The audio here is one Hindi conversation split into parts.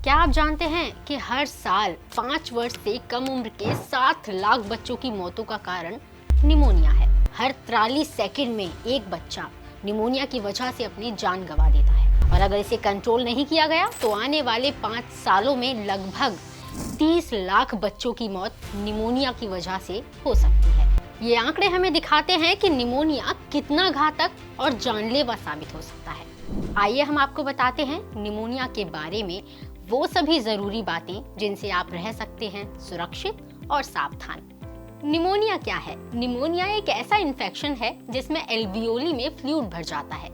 क्या आप जानते हैं कि हर साल 5 वर्ष से कम उम्र के 7 लाख बच्चों की मौतों का कारण निमोनिया है। हर 43 सेकंड में एक बच्चा निमोनिया की वजह से अपनी जान गंवा देता है और अगर इसे कंट्रोल नहीं किया गया तो आने वाले 5 सालों में लगभग 30 लाख बच्चों की मौत निमोनिया की वजह से हो सकती है। ये आंकड़े हमें दिखाते हैं कि निमोनिया कितना घातक और जानलेवा साबित हो सकता है। आइए हम आपको बताते हैं निमोनिया के बारे में वो सभी जरूरी बातें जिनसे आप रह सकते हैं सुरक्षित और सावधान। निमोनिया क्या है? निमोनिया एक ऐसा इन्फेक्शन है जिसमें एल्वियोली में फ्लूइड भर जाता है,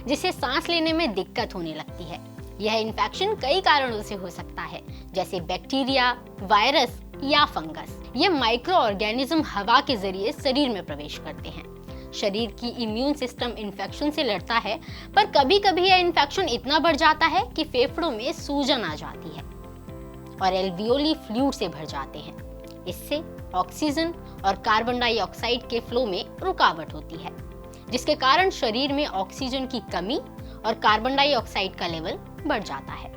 जिससे सांस लेने में दिक्कत होने लगती है। यह इन्फेक्शन कई कारणों से हो सकता है, जैसे बैक्टीरिया, वायरस या फंगस। ये माइक्रो ऑर्गेनिज्म हवा के जरिए शरीर में प्रवेश करते हैं। शरीर की इम्यून सिस्टम इन्फेक्शन से लड़ता है, पर कभी कभी यह इन्फेक्शन इतना बढ़ जाता है कि फेफड़ों में सूजन आ जाती है और एल्वियोली फ्लूइड से भर जाते हैं। इससे ऑक्सीजन और कार्बन डाइऑक्साइड के फ्लो में रुकावट होती है, जिसके कारण शरीर में ऑक्सीजन की कमी और कार्बन डाइऑक्साइड का लेवल बढ़ जाता है।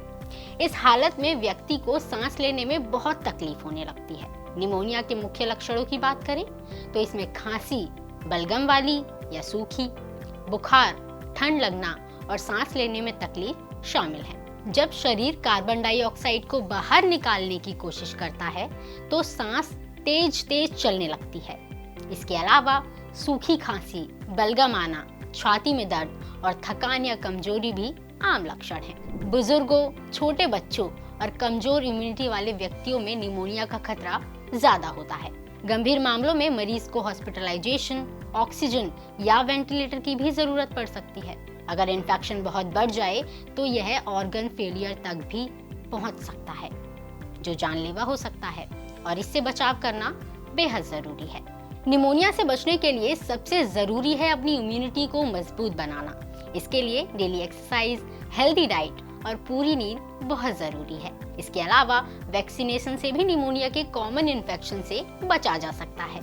इस हालत में व्यक्ति को सांस लेने में बहुत तकलीफ होने लगती है। निमोनिया के मुख्य लक्षणों की बात करें तो इसमें खांसी, बलगम वाली या सूखी, बुखार, ठंड लगना और सांस लेने में तकलीफ शामिल है। जब शरीर कार्बन डाइऑक्साइड को बाहर निकालने की कोशिश करता है तो सांस तेज तेज चलने लगती है। इसके अलावा सूखी खांसी, बलगम आना, छाती में दर्द और थकान या कमजोरी भी आम लक्षण हैं। बुजुर्गों, छोटे बच्चों और कमजोर इम्यूनिटी वाले व्यक्तियों में निमोनिया का खतरा ज्यादा होता है। गंभीर मामलों में मरीज को हॉस्पिटलाइजेशन, ऑक्सीजन या वेंटिलेटर की भी जरूरत पड़ सकती है। अगर इन्फेक्शन बहुत बढ़ जाए तो यह ऑर्गन फेलियर तक भी पहुंच सकता है, जो जानलेवा हो सकता है और इससे बचाव करना बेहद जरूरी है। निमोनिया से बचने के लिए सबसे जरूरी है अपनी इम्यूनिटी को मजबूत बनाना। इसके लिए डेली एक्सरसाइज, हेल्दी डाइट और पूरी नींद बहुत जरूरी है। इसके अलावा वैक्सीनेशन से भी निमोनिया के कॉमन इन्फेक्शन से बचा जा सकता है।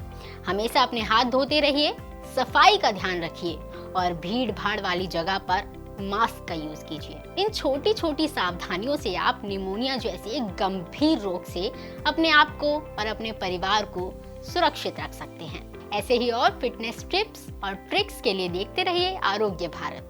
हमेशा अपने हाथ धोते रहिए, सफाई का ध्यान रखिए और भीड़ भाड़ वाली जगह पर मास्क का यूज कीजिए। इन छोटी छोटी सावधानियों से आप निमोनिया जैसे एक गंभीर रोग से अपने आप को और अपने परिवार को सुरक्षित रख सकते हैं। ऐसे ही और फिटनेस टिप्स और ट्रिक्स के लिए देखते रहिए आरोग्य भारत।